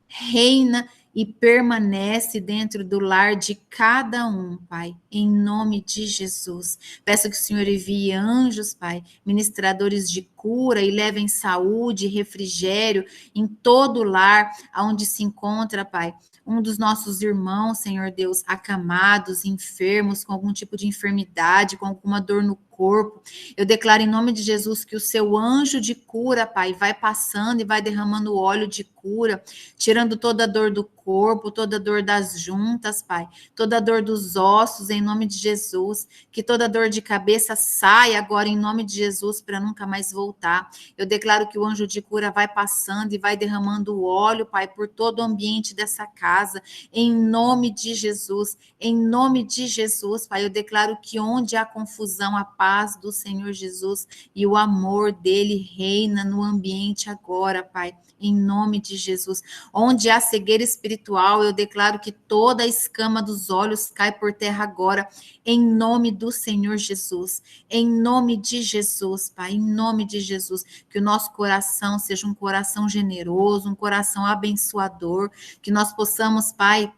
reina e permanece dentro do lar de cada um, Pai, em nome de Jesus. Peço que o Senhor envie anjos, Pai, ministradores de cura, e levem saúde e refrigério em todo o lar onde se encontra, Pai, um dos nossos irmãos, Senhor Deus, acamados, enfermos, com algum tipo de enfermidade, com alguma dor no corpo. Eu declaro em nome de Jesus que o seu anjo de cura, Pai, vai passando e vai derramando óleo de cura, tirando toda a dor do corpo, toda a dor das juntas, Pai, toda a dor dos ossos, em nome de Jesus. Que toda dor de cabeça saia agora em nome de Jesus para nunca mais voltar. Eu declaro que o anjo de cura vai passando e vai derramando óleo, Pai, por todo o ambiente dessa casa, em nome de Jesus. Em nome de Jesus, Pai, eu declaro que onde há confusão, a paz do Senhor Jesus e o amor dele reina no ambiente agora, Pai, em nome de Jesus. Onde há cegueira espiritual, eu declaro que toda a escama dos olhos cai por terra agora, em nome do Senhor Jesus. Em nome de Jesus, Pai, em nome de Jesus. Que o nosso coração seja um coração generoso, um coração abençoador, que nós possamos, Pai,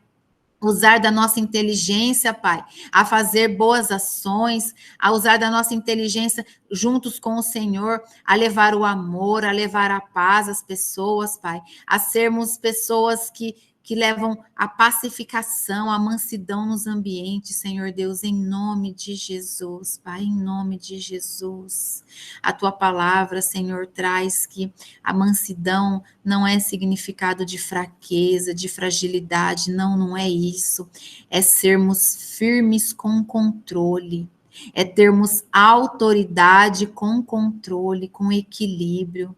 usar da nossa inteligência, Pai, a fazer boas ações, a usar da nossa inteligência juntos com o Senhor, a levar o amor, a levar a paz às pessoas, Pai, a sermos pessoas que que levam a pacificação, a mansidão nos ambientes, Senhor Deus, em nome de Jesus, Pai, em nome de Jesus. A tua palavra, Senhor, traz que a mansidão não é significado de fraqueza, de fragilidade, não é isso. É sermos firmes com controle, é termos autoridade com controle, com equilíbrio.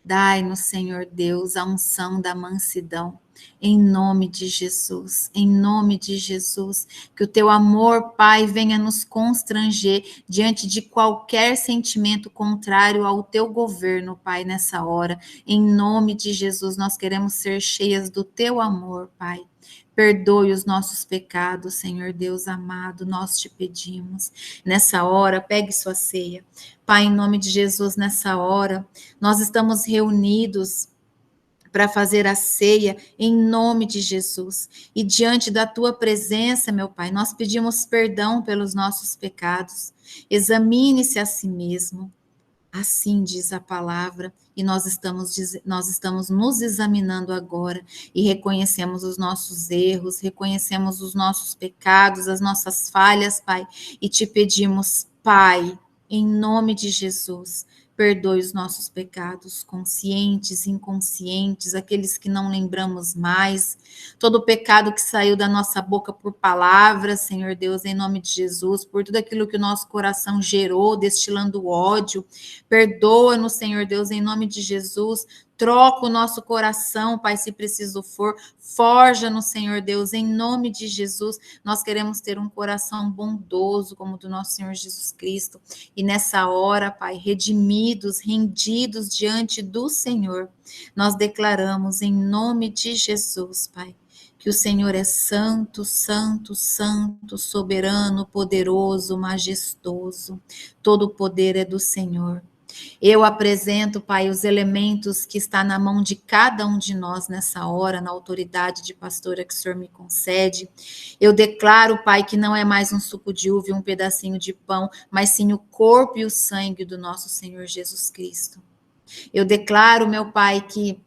Dai-nos, Senhor Deus, a unção da mansidão, em nome de Jesus, em nome de Jesus, que o teu amor, Pai, venha nos constranger diante de qualquer sentimento contrário ao teu governo, Pai, nessa hora, em nome de Jesus, nós queremos ser cheias do teu amor, Pai. Perdoe os nossos pecados, Senhor Deus amado, nós te pedimos. Nessa hora, pegue sua ceia. Pai, em nome de Jesus, nessa hora, nós estamos reunidos para fazer a ceia em nome de Jesus. E diante da tua presença, meu Pai, nós pedimos perdão pelos nossos pecados. Examine-se a si mesmo. Assim diz a palavra, e nós estamos nos examinando agora e reconhecemos os nossos erros, reconhecemos os nossos pecados, as nossas falhas, Pai, e te pedimos, Pai, em nome de Jesus, perdoe os nossos pecados, conscientes, inconscientes, aqueles que não lembramos mais, todo o pecado que saiu da nossa boca por palavras, Senhor Deus, em nome de Jesus, por tudo aquilo que o nosso coração gerou, destilando ódio, perdoa-nos, Senhor Deus, em nome de Jesus. Troca o nosso coração, Pai, se preciso for. Forja-nos, Senhor Deus, em nome de Jesus. Nós queremos ter um coração bondoso, como o do nosso Senhor Jesus Cristo. E nessa hora, Pai, redimidos, rendidos diante do Senhor, nós declaramos em nome de Jesus, Pai, que o Senhor é santo, santo, santo, soberano, poderoso, majestoso. Todo o poder é do Senhor. Eu apresento, Pai, os elementos que está na mão de cada um de nós nessa hora, na autoridade de pastora que o Senhor me concede. Eu declaro, Pai, que não é mais um suco de uva e um pedacinho de pão, mas sim o corpo e o sangue do nosso Senhor Jesus Cristo. Eu declaro, meu Pai, que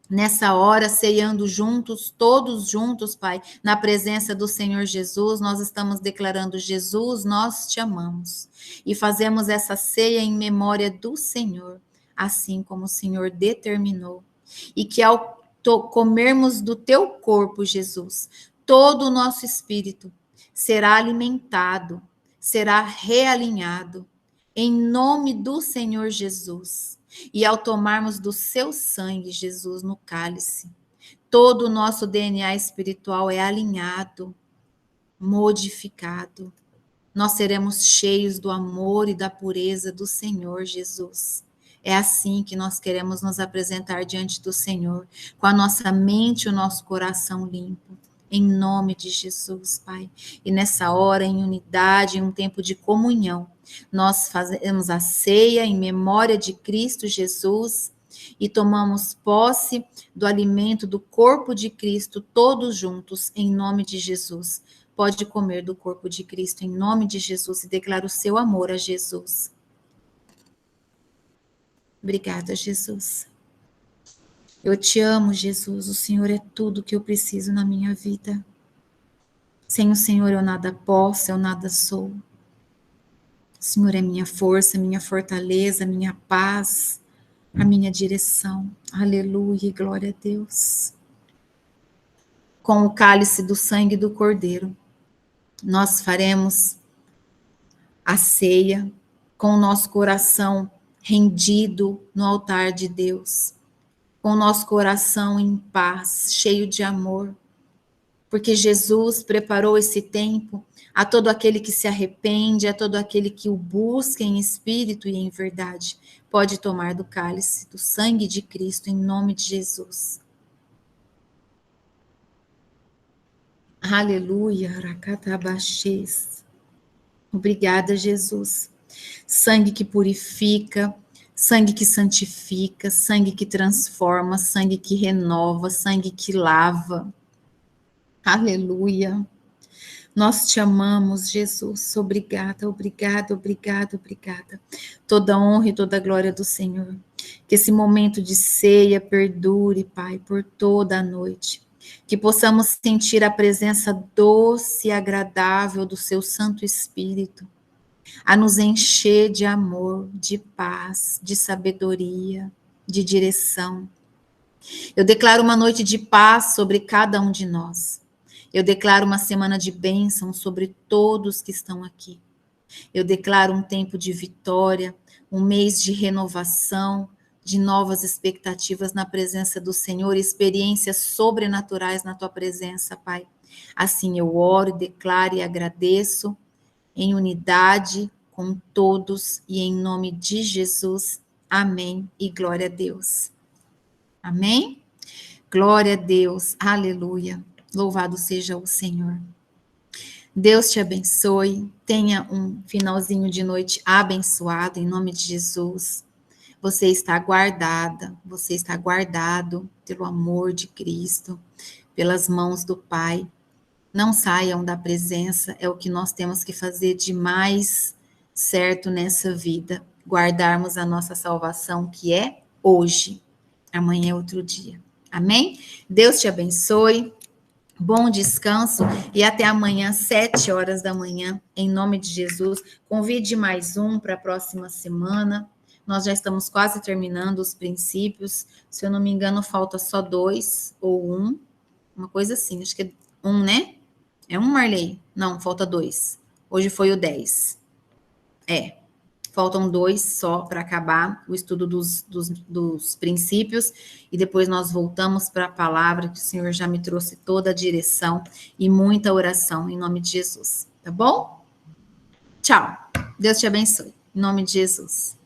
nessa hora, ceando juntos, todos juntos, Pai, na presença do Senhor Jesus, nós estamos declarando: Jesus, nós te amamos. E fazemos essa ceia em memória do Senhor, assim como o Senhor determinou. E que ao comermos do teu corpo, Jesus, todo o nosso espírito será alimentado, será realinhado, em nome do Senhor Jesus. E ao tomarmos do seu sangue, Jesus, no cálice, todo o nosso DNA espiritual é alinhado, modificado. Nós seremos cheios do amor e da pureza do Senhor Jesus. É assim que nós queremos nos apresentar diante do Senhor, com a nossa mente e o nosso coração limpo. Em nome de Jesus, Pai. E nessa hora, em unidade, em um tempo de comunhão, nós fazemos a ceia em memória de Cristo Jesus e tomamos posse do alimento do corpo de Cristo, todos juntos, em nome de Jesus. Pode comer do corpo de Cristo, em nome de Jesus, e declara o seu amor a Jesus. Obrigada, Jesus. Eu te amo, Jesus. O Senhor é tudo que eu preciso na minha vida. Sem o Senhor eu nada posso, eu nada sou. O Senhor é minha força, minha fortaleza, minha paz, a minha direção. Aleluia e glória a Deus. Com o cálice do sangue do Cordeiro, nós faremos a ceia com o nosso coração rendido no altar de Deus, com o nosso coração em paz, cheio de amor, porque Jesus preparou esse tempo a todo aquele que se arrepende, a todo aquele que o busca em espírito e em verdade, pode tomar do cálice do sangue de Cristo em nome de Jesus. Aleluia, Aracatabaxês. Obrigada, Jesus. Sangue que purifica, sangue que santifica, sangue que transforma, sangue que renova, sangue que lava. Aleluia. Nós te amamos, Jesus. Obrigada, obrigada, obrigada, obrigada. Toda honra e toda glória do Senhor. Que esse momento de ceia perdure, Pai, por toda a noite. Que possamos sentir a presença doce e agradável do seu Santo Espírito, a nos encher de amor, de paz, de sabedoria, de direção. Eu declaro uma noite de paz sobre cada um de nós. Eu declaro uma semana de bênção sobre todos que estão aqui. Eu declaro um tempo de vitória, um mês de renovação, de novas expectativas na presença do Senhor, experiências sobrenaturais na tua presença, Pai. Assim eu oro, declaro e agradeço em unidade com todos e em nome de Jesus. Amém e glória a Deus. Amém? Glória a Deus. Aleluia. Louvado seja o Senhor. Deus te abençoe. Tenha um finalzinho de noite abençoado em nome de Jesus. Você está guardada, você está guardado pelo amor de Cristo, pelas mãos do Pai. Não saiam da presença, é o que nós temos que fazer de mais certo nessa vida. Guardarmos a nossa salvação, que é hoje. Amanhã é outro dia. Amém? Deus te abençoe. Bom descanso e até amanhã, 7 horas da manhã, em nome de Jesus. Convide mais um para a próxima semana. Nós já estamos quase terminando os princípios. Se eu não me engano, falta só 2 ou 1. Uma coisa assim, acho que é 1, né? É 1, Marley? Não, falta 2. Hoje foi o 10. Faltam 2 só para acabar o estudo dos princípios e depois nós voltamos para a palavra que o Senhor já me trouxe toda a direção e muita oração em nome de Jesus, tá bom? Tchau. Deus te abençoe. Em nome de Jesus.